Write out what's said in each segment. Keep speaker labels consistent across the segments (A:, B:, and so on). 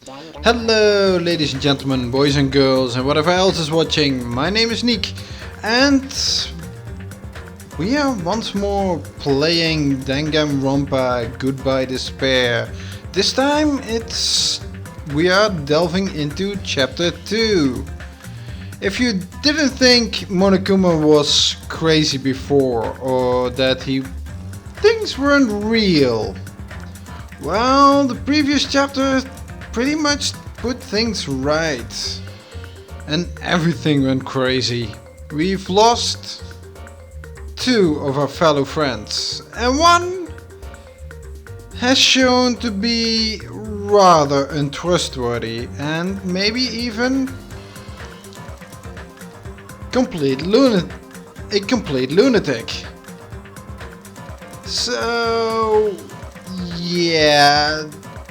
A: Hello ladies and gentlemen, boys and girls and whatever else is watching. My name is Nick and we are once more playing Danganronpa Goodbye Despair. This time we are delving into chapter 2. If you didn't think Monokuma was crazy before or that things weren't real, well, the previous chapter pretty much put things right. And everything went crazy. We've lost 2 of our fellow friends, and one has shown to be rather untrustworthy and maybe even a complete lunatic. So yeah,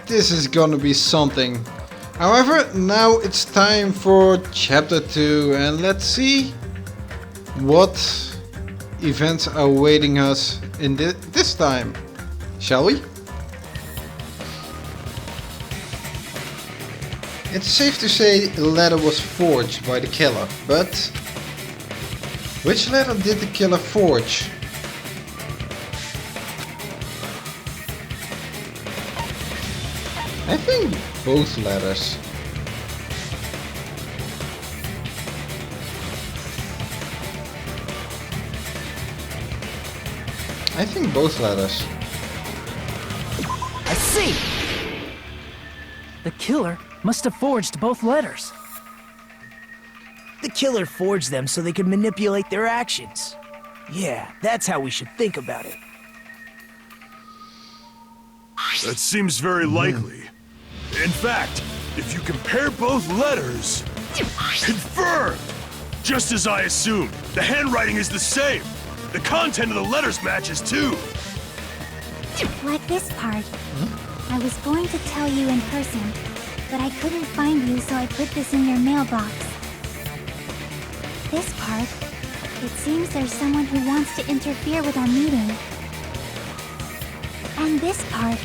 A: this is gonna be something. However, now it's time for chapter 2 and let's see what events are awaiting us in this time. Shall we? It's safe to say the letter was forged by the killer, but which letter did the killer forge? I think both letters. I think both letters.
B: I see! The killer must have forged both letters.
C: The killer forged them so they could manipulate their actions. Yeah, that's how we should think about it.
D: That seems very likely. In fact, if you compare both letters... Confirmed! Just as I assumed, the handwriting is the same. The content of the letters matches too.
E: Like this part. I was going to tell you in person, but I couldn't find you, so I put this in your mailbox. This part. It seems there's someone who wants to interfere with our meeting. And this part.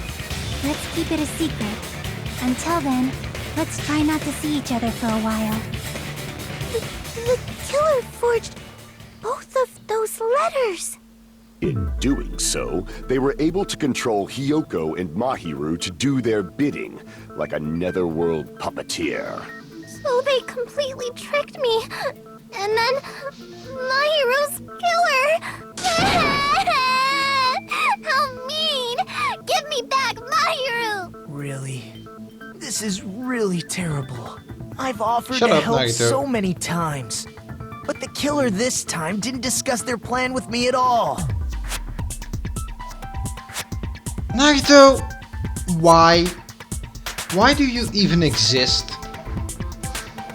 E: Let's keep it a secret. Until then, let's try not to see each other for a while. The killer forged both of those letters!
F: In doing so, they were able to control Hiyoko and Mahiru to do their bidding, like a netherworld puppeteer.
E: So they completely tricked me. And then Mahiru's killer! How mean! Give me back Mahiru!
C: Really? This is really terrible. I've offered
A: Shut
C: to
A: up,
C: help
A: Nagito.
C: so many times. But the killer this time didn't discuss their plan with me at all.
A: Nagito, why? Why do you even exist?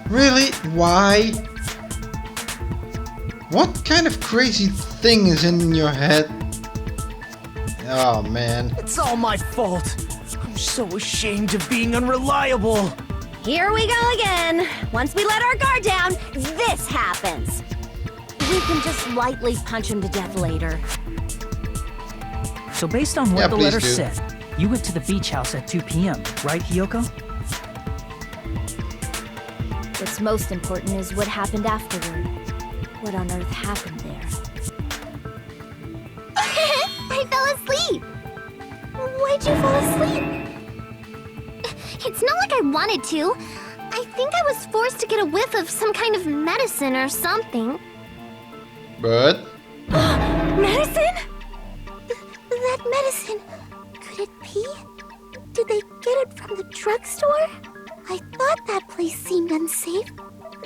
A: Really? Why? What kind of crazy thing is in your head? Oh man.
C: It's all my fault. I'm so ashamed of being unreliable.
G: Here we go again. Once we let our guard down, this happens. We can just lightly punch him to death later.
B: So based on what
A: Yeah,
B: the
A: please
B: letter
A: do.
B: said, you went to the beach house at 2 p.m., right, Hiyoko?
E: What's most important is what happened afterward. What on earth happened there? I fell asleep! Why'd you fall asleep? It's not like I wanted to. I think I was forced to get a whiff of some kind of medicine or something.
A: But
E: Medicine? That medicine. Could it be? Did they get it from the drugstore? I thought that place seemed unsafe.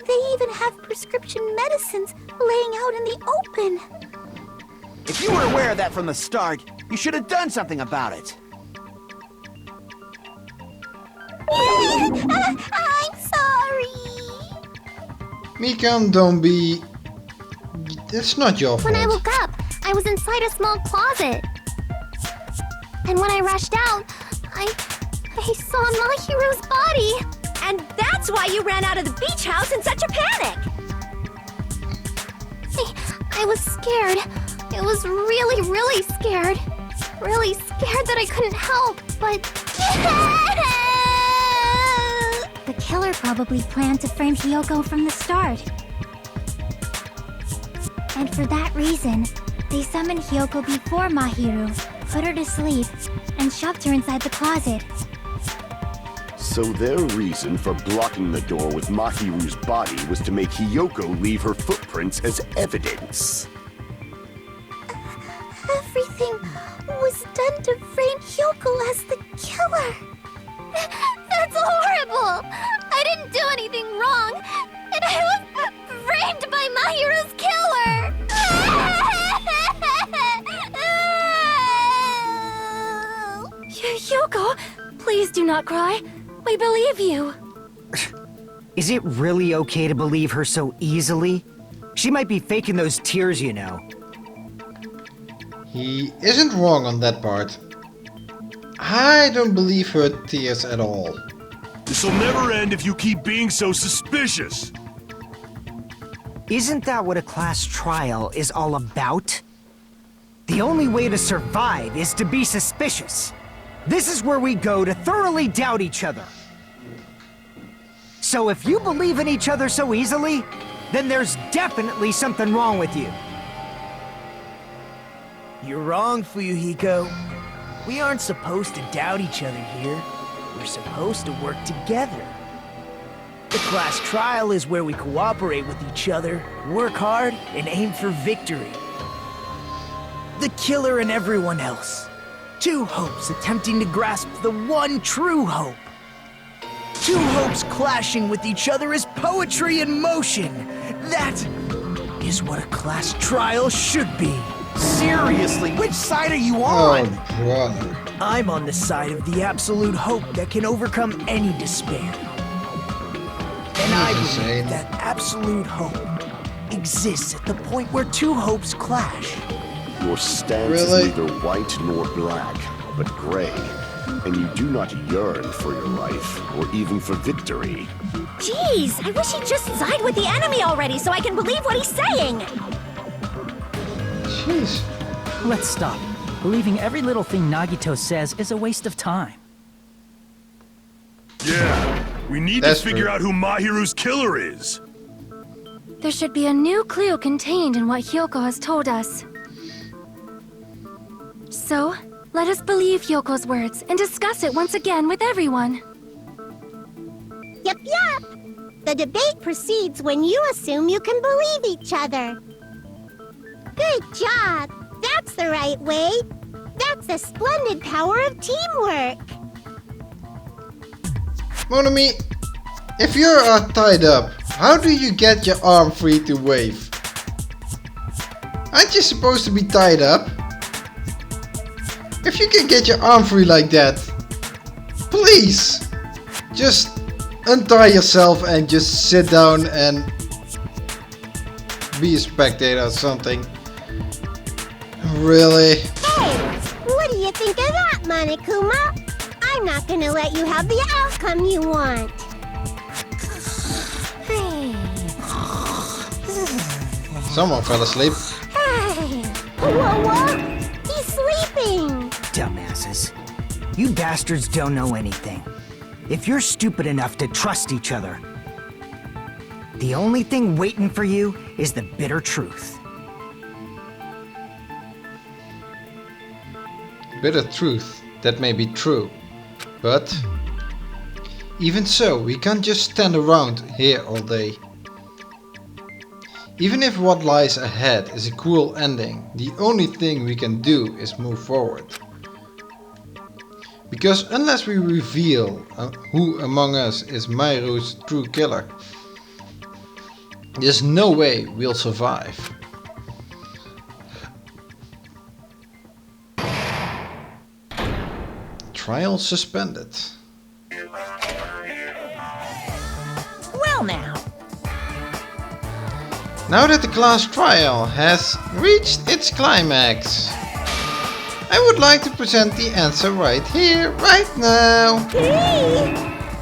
E: They even have prescription medicines laying out in the open.
H: If you were aware of that from the start, you should have done something about it.
E: I'm sorry.
A: Mikan, don't be... It's not your fault.
E: When I woke up, I was inside a small closet. And when I rushed out, I saw Mahiru's body.
G: And that's why you ran out of the beach house in such a panic!
E: I was scared. I was really, really scared. Really scared that I couldn't help, but... killer probably planned to frame Hiyoko from the start. And for that reason, they summoned Hiyoko before Mahiru, put her to sleep, and shoved her inside the closet.
F: So their reason for blocking the door with Mahiru's body was to make Hiyoko leave her footprints as evidence.
E: Everything was done to frame Hiyoko as the killer. That's horrible! I didn't do anything wrong, and I was framed by Mahiru's killer!
G: Hiyoko, please do not cry. We believe you.
C: Is it really okay to believe her so easily? She might be faking those tears, you know.
A: He isn't wrong on that part. I don't believe her tears at all.
D: This'll never end if you keep being so suspicious.
C: Isn't that what a class trial is all about? The only way to survive is to be suspicious. This is where we go to thoroughly doubt each other. So if you believe in each other so easily, then there's definitely something wrong with you.
H: You're wrong, Fuyuhiko. We aren't supposed to doubt each other here. We're supposed to work together. The class trial is where we cooperate with each other, work hard, and aim for victory. The killer and everyone else. Two hopes attempting to grasp the one true hope. Two hopes clashing with each other is poetry in motion. That is what a class trial should be. Seriously, which side are you on?
A: Oh, brother.
H: I'm on the side of the absolute hope that can overcome any despair. And I believe that absolute hope exists at the point where two hopes clash.
F: Your stance
A: Really?
F: is neither white nor black, but gray. And you do not yearn for your life, or even for victory.
G: Jeez, I wish he'd just side with the enemy already so I can believe what he's saying.
A: Jeez.
B: Let's stop. Believing every little thing Nagito says is a waste of time.
D: Yeah, we need
A: That's
D: to figure
A: true.
D: out who Mahiru's killer is.
G: There should be a new clue contained in what Hiyoko has told us. So, let us believe Hyoko's words and discuss it once again with everyone.
E: Yup, yup! The debate proceeds when you assume you can believe each other. Good job! That's the right way! That's the splendid power of teamwork!
A: Monomi, if you are tied up, how do you get your arm free to wave? Aren't you supposed to be tied up? If you can get your arm free like that, please, just untie yourself and just sit down and be a spectator or something. Really?
E: Hey! What do you think of that, Monokuma? I'm not gonna let you have the outcome you want!
A: Someone fell asleep.
E: Hey! Whoa! He's sleeping!
C: Dumbasses. You bastards don't know anything. If you're stupid enough to trust each other, the only thing waiting for you is the bitter truth.
A: Bitter truth, that may be true. But even so, we can't just stand around here all day. Even if what lies ahead is a cruel ending, the only thing we can do is move forward. Because unless we reveal who among us is Mahiru's true killer, there's no way we'll survive. Trial suspended.
G: Well now.
A: Now that the class trial has reached its climax, I would like to present the answer right here, right now.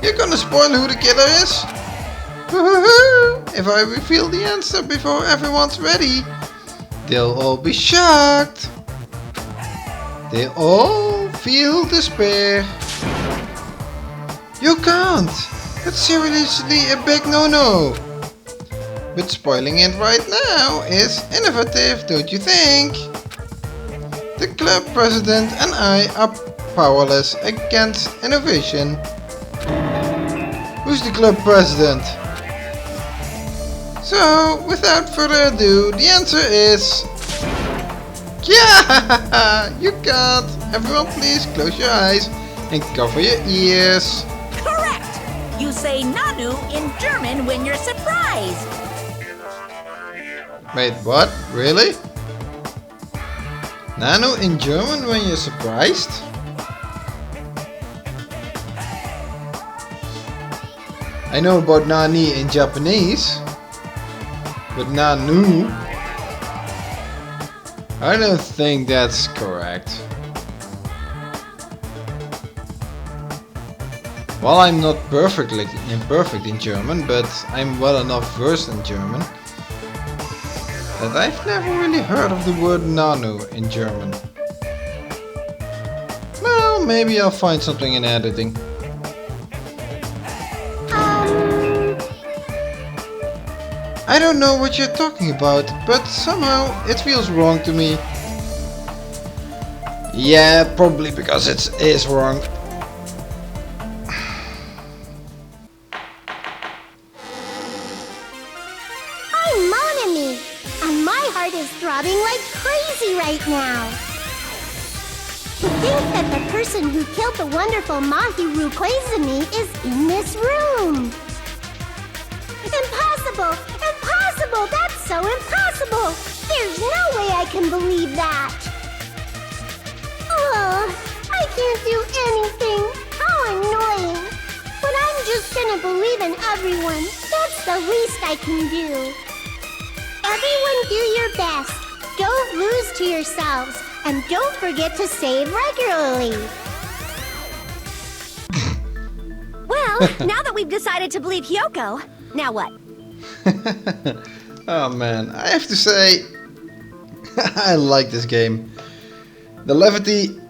A: You're gonna spoil who the killer is? If I reveal the answer before everyone's ready, they'll all be shocked. They'll all feel despair. You can't! That's seriously a big no-no. But spoiling it right now is innovative, don't you think? The club president and I are powerless against innovation. Who's the club president? So, without further ado, the answer is... Yeah! You can't! Everyone please close your eyes and cover your ears.
I: Correct! You say Nanu in German when you're surprised.
A: Wait, what? Really? Nano in German when you're surprised? I know about Nani in Japanese, but Nanu? I don't think that's correct. Well, I'm not perfect in German, but I'm well enough versed in German that I've never really heard of the word Nanu in German. Well, maybe I'll find something in editing. I don't know what you're talking about, but somehow it feels wrong to me. Yeah, probably because it is wrong.
E: I'm Monomi, and my heart is throbbing like crazy right now. To think that the person who killed the wonderful Mahiru Koizumi is in this room. Impossible! Impossible! That's so impossible! There's no way I can believe that! Oh, I can't do anything! How annoying! But I'm just gonna believe in everyone. That's the least I can do. Everyone do your best. Don't lose to yourselves. And don't forget to save regularly.
G: Well, now that we've decided to believe Hiyoko, now what?
A: Oh man, I have to say, I like this game. The levity,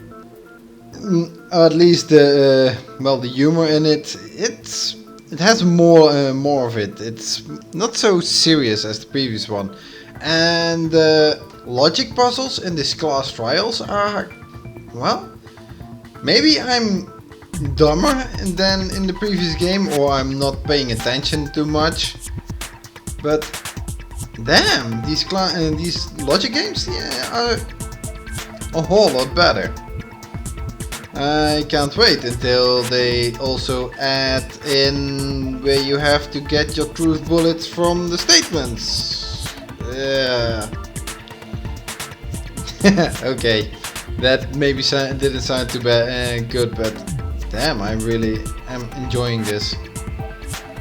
A: or at least the the humor in it. It has more of it. It's not so serious as the previous one, and the logic puzzles in this class trials are, well, maybe I'm dumber than in the previous game, or I'm not paying attention too much. But damn, these logic games are a whole lot better. I can't wait until they also add in where you have to get your truth bullets from the statements. Yeah. Okay, that maybe didn't sound too good, but damn, I really am enjoying this.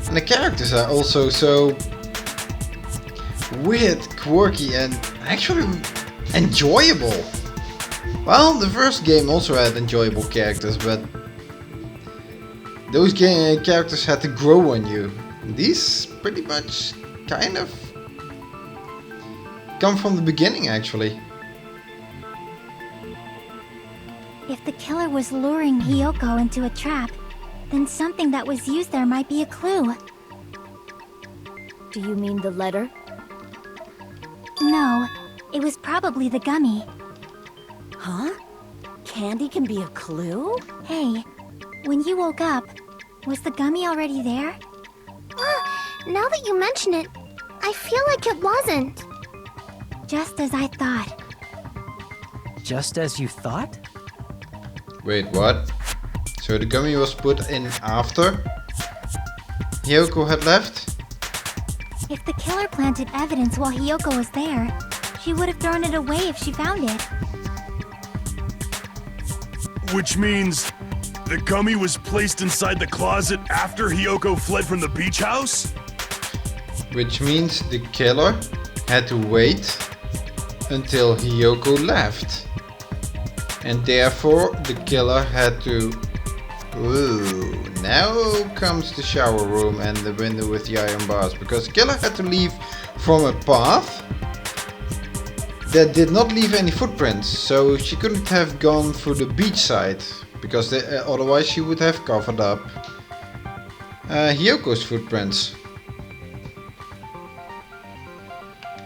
A: And the characters are also so weird, quirky, and actually enjoyable. Well, the first game also had enjoyable characters, but those characters had to grow on you. These pretty much kind of come from the beginning, actually.
E: If the killer was luring Hiyoko into a trap, then something that was used there might be a clue.
G: Do you mean the letter?
E: No, it was probably the gummy.
G: Huh? Candy can be a clue?
E: Hey, when you woke up, was the gummy already there? Now that you mention it, I feel like it wasn't. Just as I thought.
B: Just as you thought?
A: Wait, what? So the gummy was put in after Hiyoko had left?
E: If the killer planted evidence while Hiyoko was there, she would have thrown it away if she found it.
D: Which means the gummy was placed inside the closet after Hiyoko fled from the beach house?
A: Which means the killer had to wait until Hiyoko left. And therefore the killer had to... Ooh, now comes the shower room and the window with the iron bars. Because the killer had to leave from a path that did not leave any footprints. So she couldn't have gone through the beach side. Because otherwise she would have covered up Hiyoko's footprints.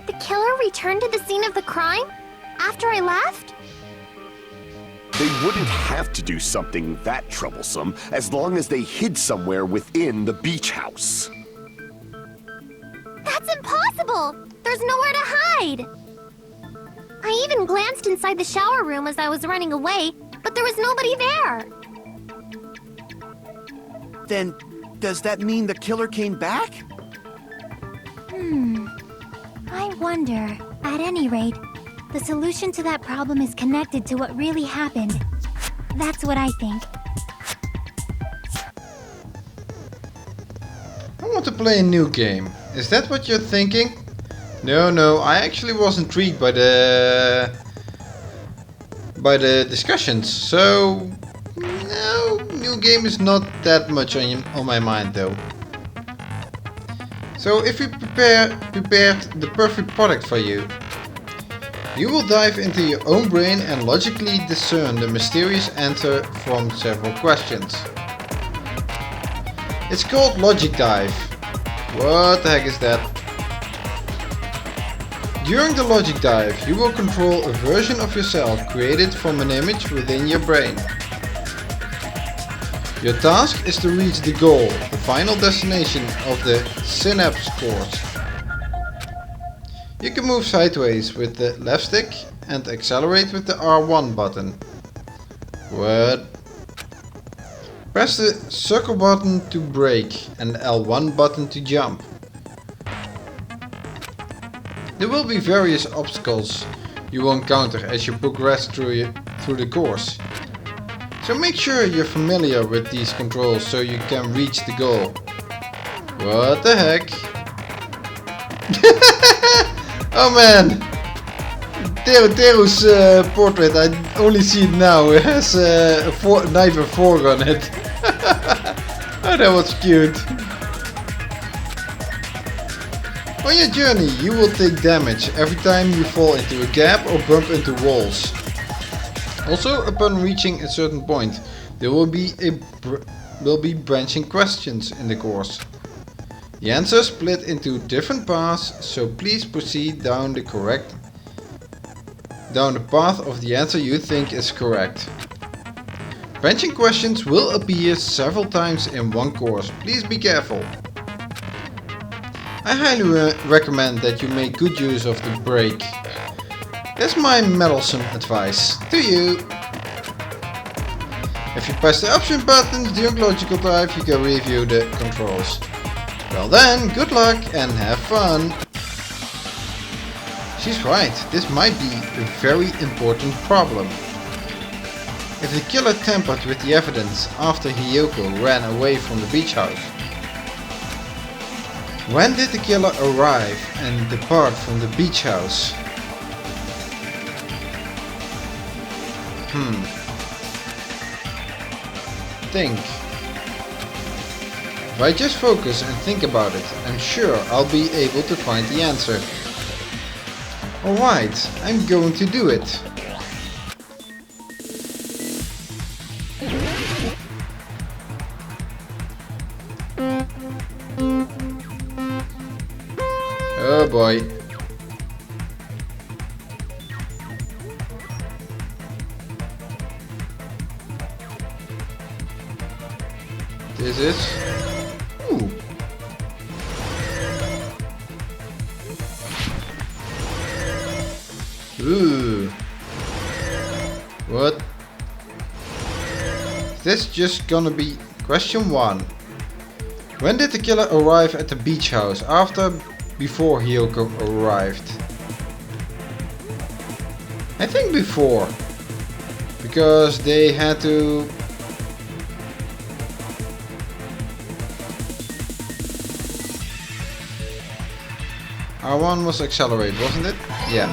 E: The killer returned to the scene of the crime? After I left?
F: They wouldn't have to do something that troublesome as long as they hid somewhere within the beach house.
E: That's impossible! There's nowhere to hide! I even glanced inside the shower room as I was running away, but there was nobody there!
J: Then, does that mean the killer came back?
E: I wonder. At any rate, the solution to that problem is connected to what really happened. That's what I think.
A: I want to play a new game. Is that what you're thinking? No, I actually was intrigued by the discussions. So no, new game is not that much on my mind though. So if we prepared the perfect product for you, you will dive into your own brain and logically discern the mysterious answer from several questions. It's called Logic Dive. What the heck is that? During the Logic Dive, you will control a version of yourself created from an image within your brain. Your task is to reach the goal, the final destination of the Synapse course. You can move sideways with the left stick and accelerate with the R1 button. What? Press the circle button to brake and L1 button to jump. There will be various obstacles you will encounter as you progress through the course. So make sure you're familiar with these controls so you can reach the goal. What the heck? Oh man! Teruteru's portrait, I only see it now, it has a knife and fork on it. Oh, that was cute. On your journey you will take damage every time you fall into a gap or bump into walls. Also, upon reaching a certain point, there will be branching questions in the course. The answers split into different paths, so please proceed down the path of the answer you think is correct. Branching questions will appear several times in one course, please be careful. I highly recommend that you make good use of the brake. That's my meddlesome advice to you. If you press the option buttons during Logical Dive, you can review the controls. Well then, good luck and have fun! She's right, this might be a very important problem. If the killer tampered with the evidence after Hiyoko ran away from the beach house, when did the killer arrive and depart from the beach house? Think. If I just focus and think about it, I'm sure I'll be able to find the answer. Alright, I'm going to do it. Oh boy. This is... Ooh. Ooh. What? This just gonna be question 1. When did the killer arrive at the beach house? Before Hiyoko arrived? I think before. Because they had to... R1 was accelerate, wasn't it? Yeah.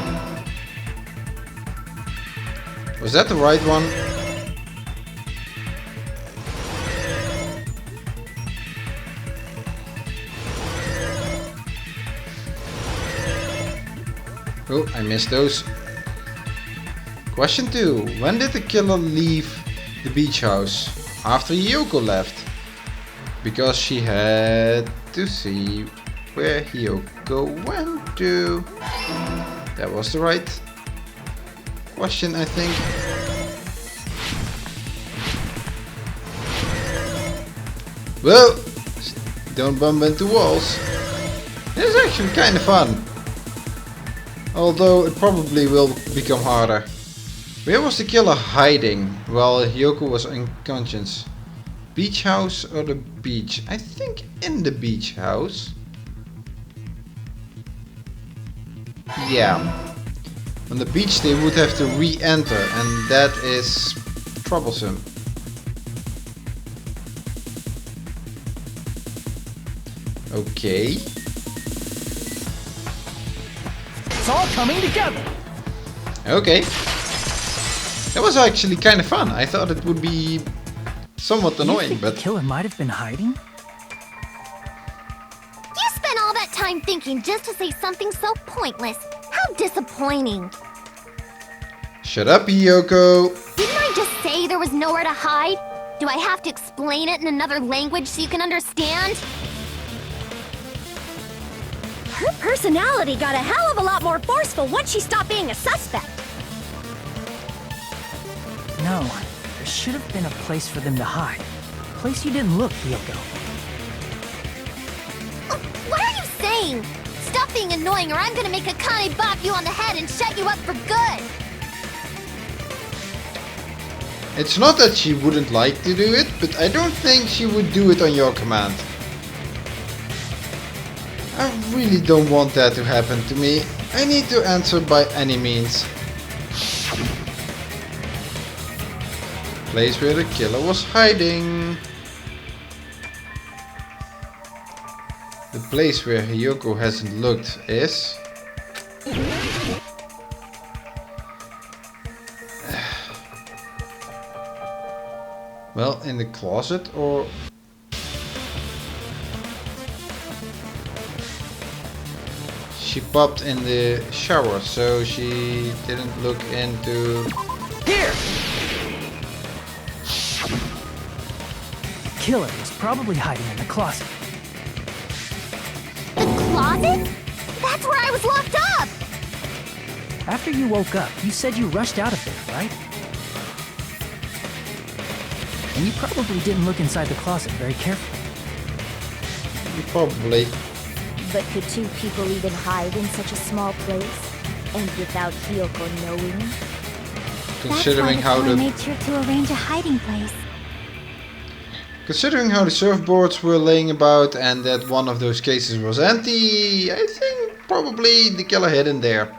A: Was that the right one? Oh, I missed those. Question 2. When did the killer leave the beach house? After Hiyoko left. Because she had to see where Hiyoko went to. That was the right question, I think. Well, don't bump into walls. It's actually kind of fun. Although it probably will become harder. Where was the killer hiding while Hiyoko was unconscious? Beach house or the beach? I think in the beach house. Yeah. On the beach they would have to re-enter, and that is troublesome. Okay.
B: It's all coming together.
A: Okay. That was actually kind of fun. I thought it would be somewhat annoying, but...
B: The killer might have been hiding?
E: You spent all that time thinking just to say something so pointless. How disappointing.
A: Shut up, Hiyoko.
E: Didn't I just say there was nowhere to hide? Do I have to explain it in another language so you can understand?
G: Her personality got a hell of a lot more forceful once she stopped being a suspect.
B: No, there should have been a place for them to hide. A place you didn't look, Hiyoko.
E: What are you saying? Stop being annoying or I'm gonna make Akane bop you on the head and shut you up for good!
A: It's not that she wouldn't like to do it, but I don't think she would do it on your command. I really don't want that to happen to me. I need to answer by any means. Place where the killer was hiding. The place where Hiyoko hasn't looked is... well, in the closet or... she popped in the shower, so she didn't look into...
B: Here! The killer was probably hiding in the closet.
E: The closet? That's where I was locked up!
B: After you woke up, you said you rushed out of there, right? And you probably didn't look inside the closet very carefully.
A: Probably.
E: But could two people even hide in such a small place? And without Hiyoko knowing?
A: Considering how the...
E: made sure to arrange a hiding place.
A: Considering how the surfboards were laying about and that one of those cases was empty, I think probably the killer hid in there.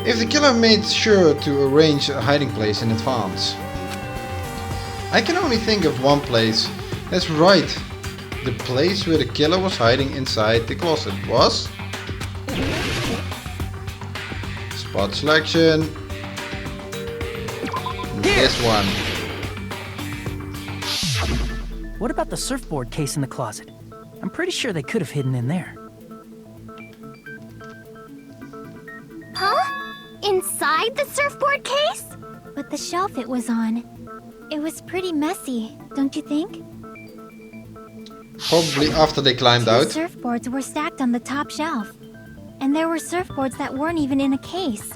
A: If the killer made sure to arrange a hiding place in advance. I can only think of one place. That's right. The place where the killer was hiding inside the closet was... spot selection. This one.
B: What about the surfboard case in the closet? I'm pretty sure they could have hidden in there.
E: Huh? Inside the surfboard case? But the shelf it was on. It was pretty messy, don't you think?
A: Probably after they climbed out.
E: Surfboards were stacked on the top shelf. And there were surfboards that weren't even in a case.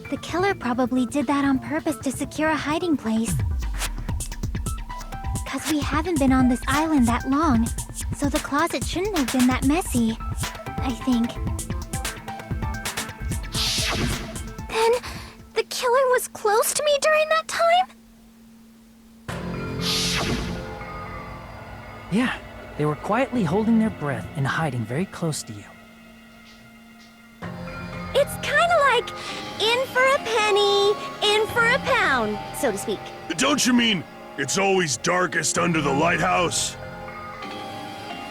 E: The killer probably did that on purpose to secure a hiding place. Because we haven't been on this island that long, so the closet shouldn't have been that messy, I think. Then, the killer was close to me during that time?
B: Yeah, they were quietly holding their breath and hiding very close to you.
G: It's kind of like in for a penny, in for a pound, so to speak.
D: Don't you mean it's always darkest under the lighthouse?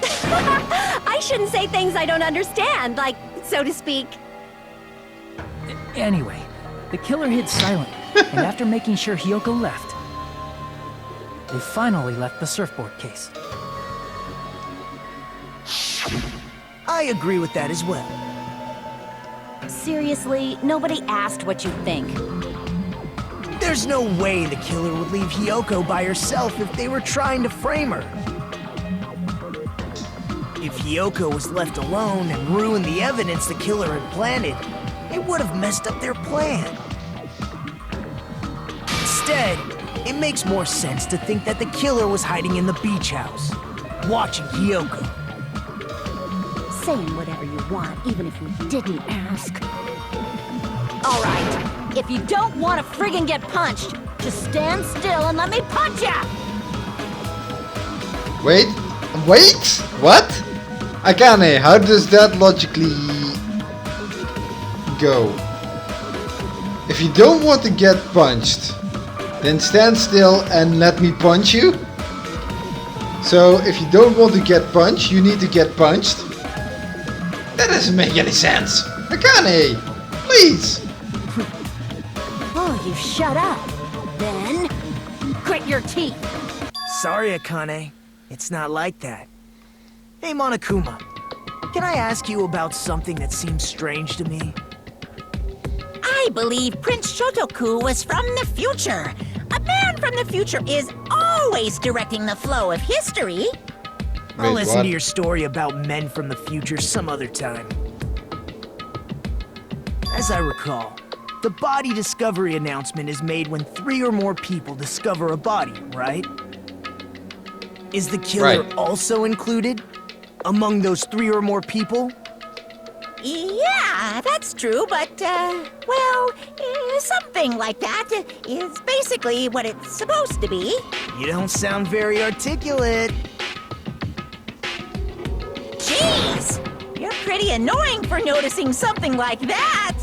G: I shouldn't say things I don't understand, like, so to speak.
B: Anyway, the killer hid silently, and after making sure Hiyoko left, they finally left the surfboard case.
H: I agree with that as well.
G: Seriously, nobody asked what you think.
H: There's no way the killer would leave Hiyoko by herself if they were trying to frame her. If Hiyoko was left alone and ruined the evidence the killer had planted, it would have messed up their plan. Instead, it makes more sense to think that the killer was hiding in the beach house, watching Hiyoko.
G: Saying whatever you want, even if we didn't ask. All right, if you don't want to friggin' get punched, just stand still and let me punch ya!
A: Wait, what? Akane, how does that logically go? If you don't want to get punched, then stand still and let me punch you? So if you don't want to get punched, you need to get punched? That doesn't make any sense. Akane, please.
G: Oh, you shut up. Then, grit your teeth.
H: Sorry, Akane. It's not like that. Hey, Monokuma. Can I ask you about something that seems strange to me?
I: I believe Prince Shotoku was from the future. A man from the future is always directing the flow of history.
H: I'll listen
A: what?
H: to your story about men from the future some other time. As I recall, the body discovery announcement is made when 3 or more people discover a body, right? Is the killer also included among those 3 or more people?
I: Yeah, that's true, but, well, something like that is basically what it's supposed to be.
H: You don't sound very articulate.
I: Jeez! You're pretty annoying for noticing something like that!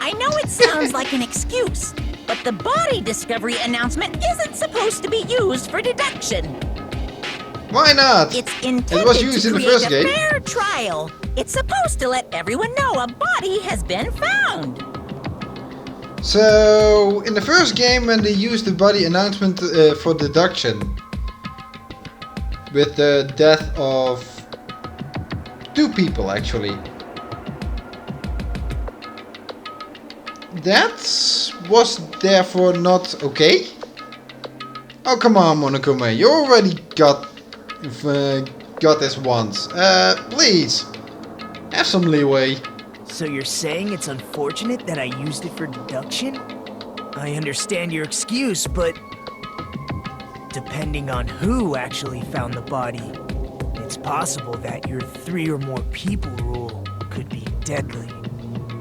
I: I know it sounds like an excuse, but the body discovery announcement isn't supposed to be used for deduction.
A: Why not?
I: It's intended
A: It was used
I: to
A: in the
I: create
A: first
I: a
A: game.
I: fair trial. It's supposed to let everyone know a body has been found.
A: So, in the first game when they used the body announcement for deduction, with the death of 2 people actually, that was therefore not okay? Oh come on Monokuma, you already got this once. Please, have some leeway.
H: So you're saying it's unfortunate that I used it for deduction? I understand your excuse, but depending on who actually found the body, it's possible that your 3 or more people rule could be deadly.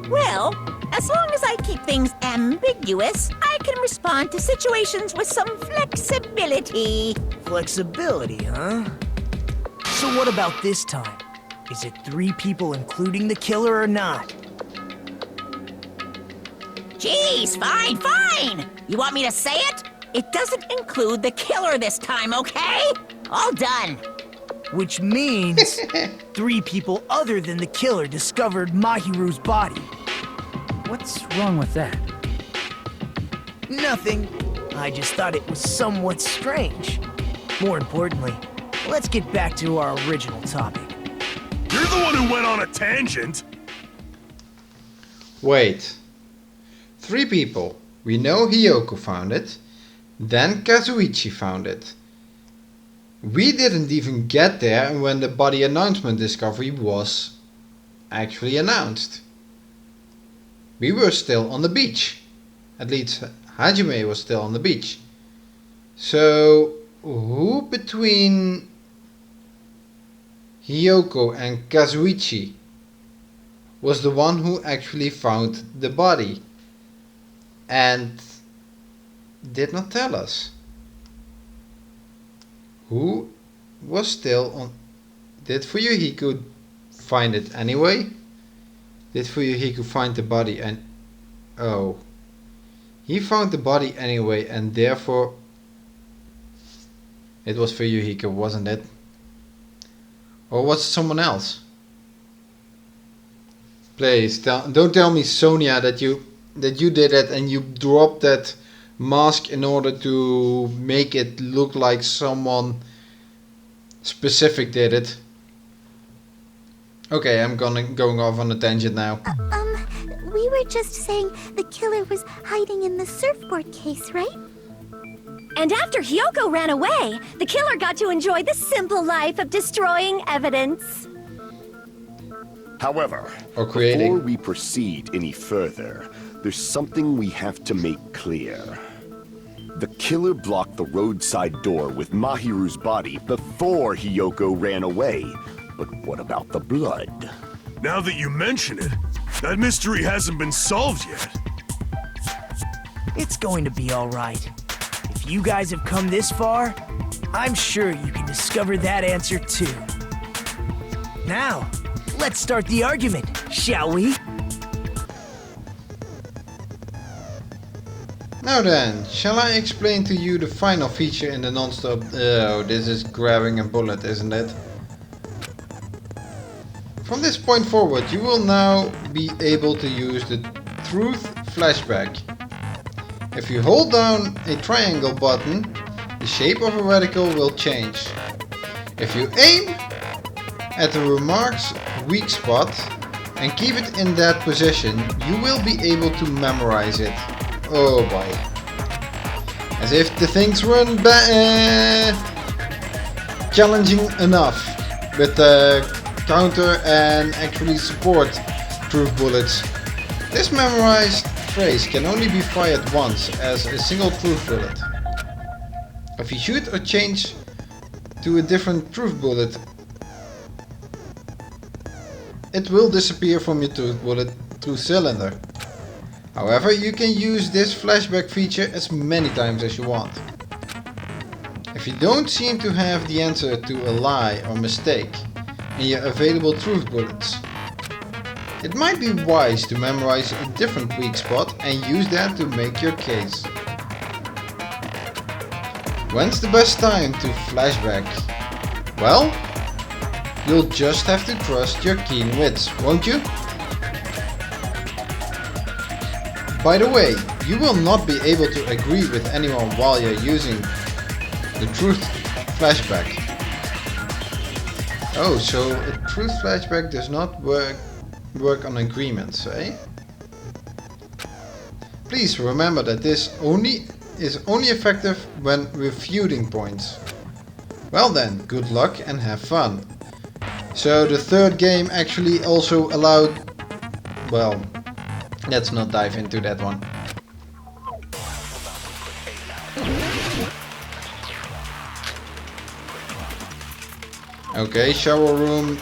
I: Well, as long as I keep things ambiguous, I can respond to situations with some flexibility.
H: Flexibility, huh? So what about this time? Is it 3 people including the killer or not?
I: Jeez, fine! You want me to say it? It doesn't include the killer this time, okay? All done.
H: Which means 3 people other than the killer discovered Mahiru's body.
B: What's wrong with that?
H: Nothing. I just thought it was somewhat strange. More importantly, let's get back to our original topic.
D: You're the one who went on a tangent.
A: Wait. 3 people. We know Hiyoko found it. Then Kazuichi found it. We didn't even get there when the body announcement discovery was actually announced. We were still on the beach. At least Hajime was still on the beach. So who between Hiyoko and Kazuichi was the one who actually found the body and did not tell us? Who was still on? Did Fuyuhiko find it anyway? Did Fuyuhiko find the body and... Oh. He found the body anyway and therefore... It was Fuyuhiko, wasn't it? Or was it someone else? Please, don't tell me Sonia that you did it and you dropped that mask in order to make it look like someone specific did it. Okay, I'm going off on a tangent now.
E: We were were just saying the killer was hiding in the surfboard case, right?
G: And after Hiyoko ran away, the killer got to enjoy the simple life of destroying evidence.
F: However,
A: Or creating.
F: before we proceed any further, there's something we have to make clear. The killer blocked the roadside door with Mahiru's body before Hiyoko ran away. But what about the blood?
D: Now that you mention it, that mystery hasn't been solved yet.
H: It's going to be all right. If you guys have come this far, I'm sure you can discover that answer too. Now, let's start the argument, shall we?
A: Now then, shall I explain to you the final feature in the non-stop... Oh, this is grabbing a bullet, isn't it? From this point forward, you will now be able to use the Truth Flashback. If you hold down a triangle button, the shape of a reticle will change. If you aim at the remark's weak spot and keep it in that position, you will be able to memorize it. Oh boy. As if the things weren't challenging enough with the counter and actually support truth bullets. This memorized phrase can only be fired once as a single truth bullet. If you shoot or change to a different truth bullet, it will disappear from your truth bullet truth cylinder. However, you can use this flashback feature as many times as you want. If you don't seem to have the answer to a lie or mistake in your available truth bullets, it might be wise to memorize a different weak spot and use that to make your case. When's the best time to flashback? Well, you'll just have to trust your keen wits, won't you? By the way, you will not be able to agree with anyone while you're using the truth flashback. Oh, so a truth flashback does not work on agreements, eh? Please remember that this is only effective when refuting points. Well then, good luck and have fun. So the third game actually also allowed... Well, let's not dive into that one. Okay, shower room.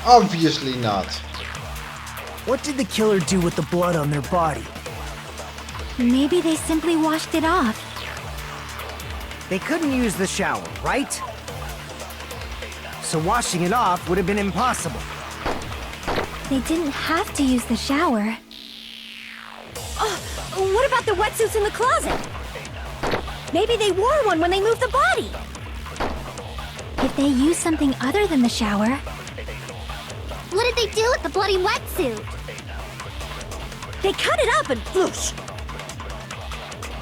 A: Obviously not.
H: What did the killer do with the blood on their body?
E: Maybe they simply washed it off.
C: They couldn't use the shower, right? So washing it off would have been impossible.
E: They didn't have to use the shower.
G: Oh, what about the wetsuits in the closet? Maybe they wore one when they moved the body.
E: If they used something other than the shower... What did they do with the bloody wetsuit?
G: They cut it up and whoosh.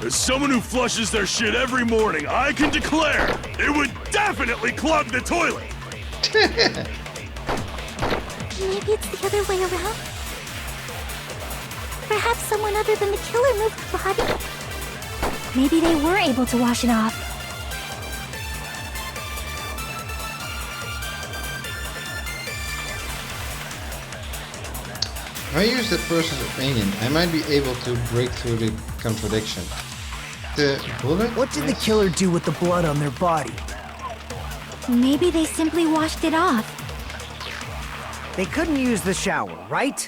D: As someone who flushes their shit every morning, I can declare it would definitely clog the toilet.
E: Maybe it's the other way around? Perhaps someone other than the killer moved the body? Maybe they were able to wash it off.
A: If I use that person's opinion, I might be able to break through the contradiction. The bullet?
H: What did the killer do with the blood on their body?
E: Maybe they simply washed it off.
C: They couldn't use the shower, right?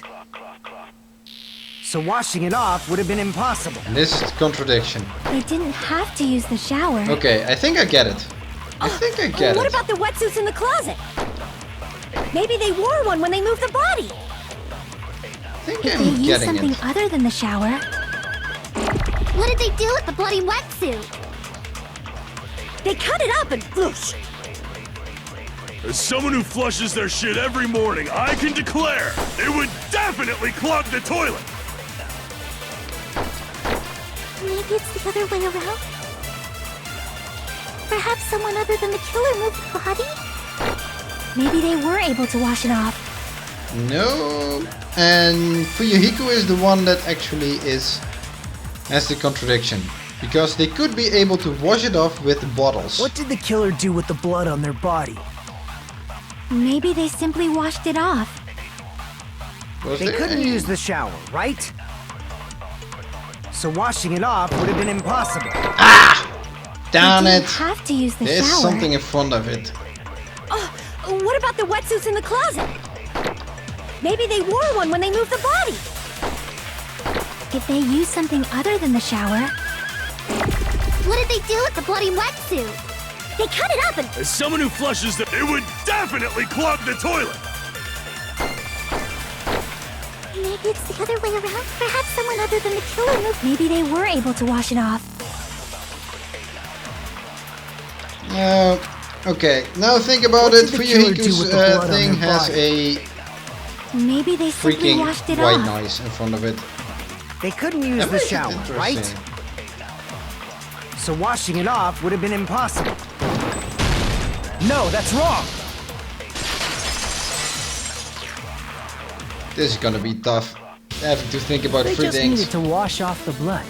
C: So washing it off would have been impossible.
A: And this is the contradiction.
E: They didn't have to use the shower.
A: Okay, I think I get it. I think I get
G: What
A: it.
G: about the wetsuits in the closet? Maybe they wore one when they moved the body.
A: I think
E: If they
A: I'm
E: used
A: getting
E: something
A: it.
E: other than the shower... What did they do with the bloody wetsuit?
G: They cut it up and whoosh.
D: As someone who flushes their shit every morning, I can declare it would definitely clog the toilet.
E: Maybe it's the other way around? Perhaps someone other than the killer moved the body? Maybe they were able to wash it off.
A: No, and Fuyuhiko is the one that actually has the contradiction. Because they could be able to wash it off with the bottles.
H: What did the killer do with the blood on their body?
E: Maybe they simply washed it off.
A: Was
C: They
A: there
C: couldn't
A: any-
C: use the shower, right? So washing it off would have been impossible.
A: Darn
E: They
A: it!
E: didn't have to use the
A: There's
E: shower.
A: something in front of it.
G: Oh, what about the wetsuits in the closet? Maybe they wore one when they moved the body.
E: If they used something other than the shower... What did they do with the bloody wetsuit? They cut it up and...
D: As someone who flushes the... It would definitely clog the toilet!
E: Maybe it's the other way around. Perhaps someone other than the killer moved. Maybe they were able to wash it off.
A: Okay, now think about
H: What
A: it.
H: did the killer do
A: Fuyuhiko's
H: with the blood on
A: thing
H: their
A: has
H: body?
A: a
E: Maybe they simply
A: freaking
E: washed it
A: white
E: off.
A: noise in front of it.
C: They couldn't use
A: That
C: the
A: makes it
C: shower, right?
A: interesting.
C: So washing it off would have been impossible.
H: No, that's wrong.
A: This is gonna be tough. Having to think about
B: They
A: three
B: just
A: things.
B: needed to wash off the blood.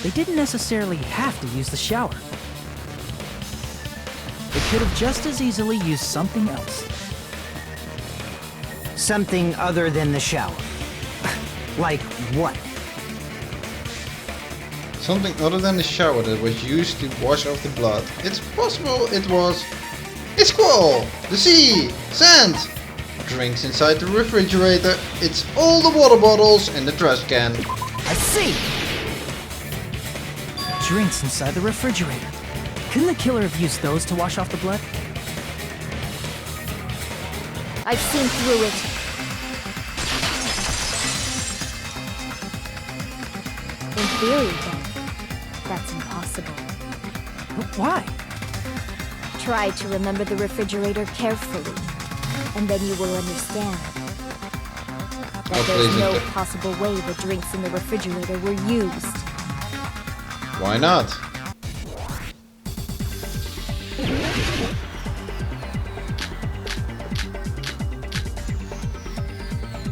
B: They didn't necessarily have to use the shower. They could have just as easily used something else.
C: Something other than the shower. Like what?
A: Something other than the shower that was used to wash off the blood. It's possible it was a squall, the sea, sand, drinks inside the refrigerator. It's all the water bottles in the trash can.
C: I see!
B: Drinks inside the refrigerator. Couldn't the killer have used those to wash off the blood?
G: I've seen through it. In theory, then, that's impossible.
B: But why?
G: Try to remember the refrigerator carefully, and then you will understand that there's
A: please,
G: no
A: Victor.
G: possible way the drinks in the refrigerator were used.
A: Why not?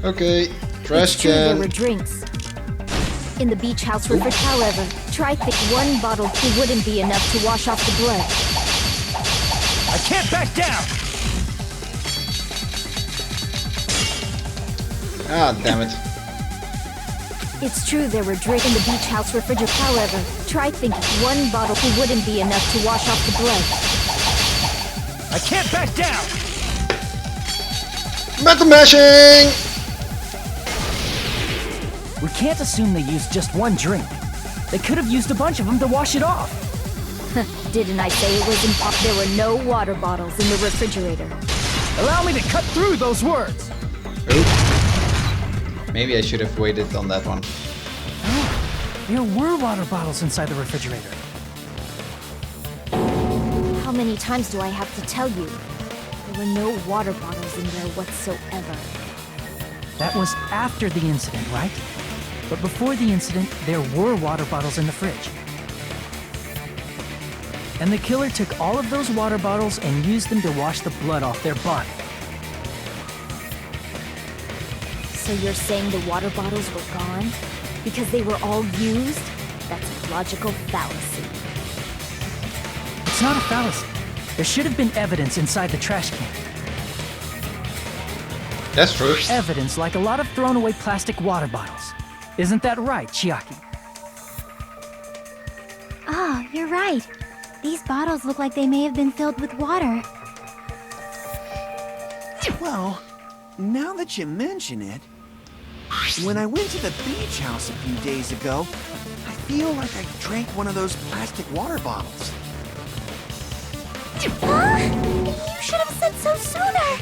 A: Okay, trash
G: It's true there
A: can.
G: were drinks. In the beach house refrigerator, however, try pick one bottle who wouldn't be enough to wash off the blood.
H: I can't back down.
A: Ah, damn it.
G: It's true there were drinks in the beach house refrigerator, however, try think one bottle who wouldn't be enough to wash off the blood.
H: I can't back down.
A: Metal mashing!
B: We can't assume they used just one drink. They could have used a bunch of them to wash it off.
G: Didn't I say it was impossible? There were no water bottles in the refrigerator.
H: Allow me to cut through those words.
A: Oops. Maybe I should have waited on that one.
B: Oh, there were water bottles inside the refrigerator.
G: How many times do I have to tell you? There were no water bottles in there whatsoever.
B: That was after the incident, right? But before the incident, there were water bottles in the fridge. And the killer took all of those water bottles and used them to wash the blood off their body.
G: So you're saying the water bottles were gone? Because they were all used? That's a logical fallacy.
B: It's not a fallacy. There should have been evidence inside the trash can.
A: That's true.
B: Evidence like a lot of thrown away plastic water bottles. Isn't that right, Chiaki?
E: Oh, you're right. These bottles look like they may have been filled with water.
J: Well, now that you mention it, when I went to the beach house a few days ago, I feel like I drank one of those plastic water bottles.
E: You should have said so sooner.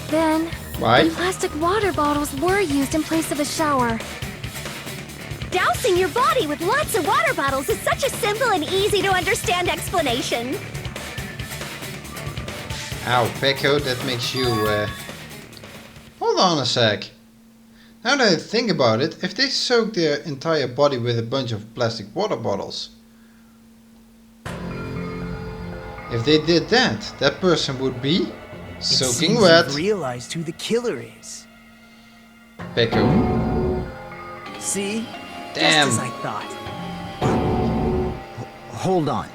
E: Then,
A: Why?
E: the plastic water bottles were used in place of a shower.
G: Dousing your body with lots of water bottles is such a simple and easy to understand explanation.
A: Ow, Peko, that makes you, Hold on a sec. Now that I think about it, if they soaked their entire body with a bunch of plastic water bottles, if they did that, that person would be soaking
H: It seems
A: wet.
H: you've realized who the killer is.
A: Peko.
H: See?
A: Damn.
H: Just as I thought.
C: Hold on.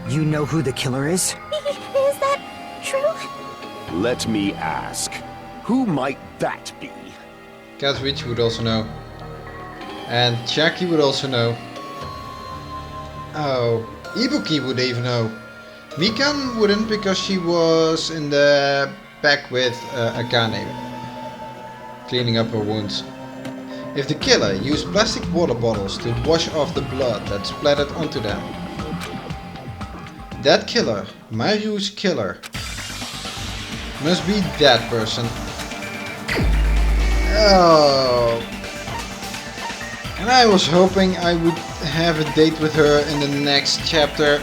C: You know who the killer is?
E: Is that true?
F: Let me ask, who might that be?
A: Kazuichi would also know. And Chiaki would also know. Oh, Ibuki would even know. Mikan wouldn't because she was in the back with Akane, cleaning up her wounds. If the killer used plastic water bottles to wash off the blood that splattered onto them, that killer, Mahiru's killer, must be that person. Oh. And I was hoping I would have a date with her in the next chapter.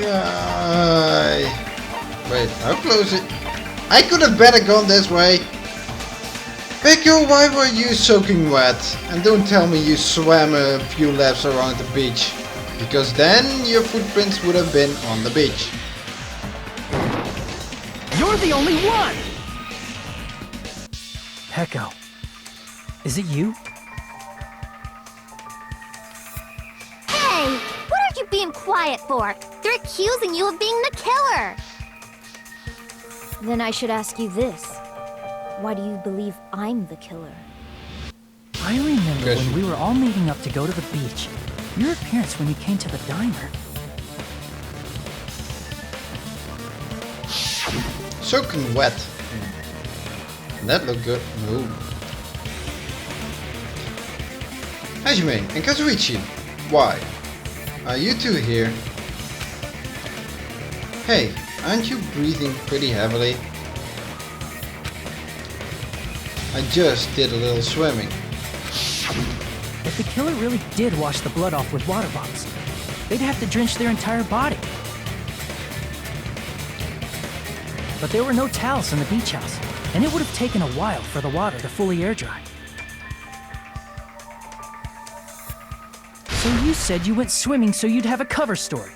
A: Guy. Wait, how close it? I could have better gone this way. Peko, why were you soaking wet? And don't tell me you swam a few laps around the beach. Because then your footprints would have been on the beach.
B: You're the only one! Peko, is it you?
E: Hey! What are you being quiet for? They're accusing you of being the killer! Then I should ask you this. Why do you believe I'm the killer?
B: I remember when we were all meeting up to go to the beach. Your appearance when you came to the diner.
A: Soaking wet. That looked good. No. Hajime and Kazuichi, why? Are you two here? Hey, aren't you breathing pretty heavily? I just did a little swimming.
B: If the killer really did wash the blood off with water bottles, they'd have to drench their entire body. But there were no towels in the beach house, and it would have taken a while for the water to fully air dry. So you said you went swimming so you'd have a cover story.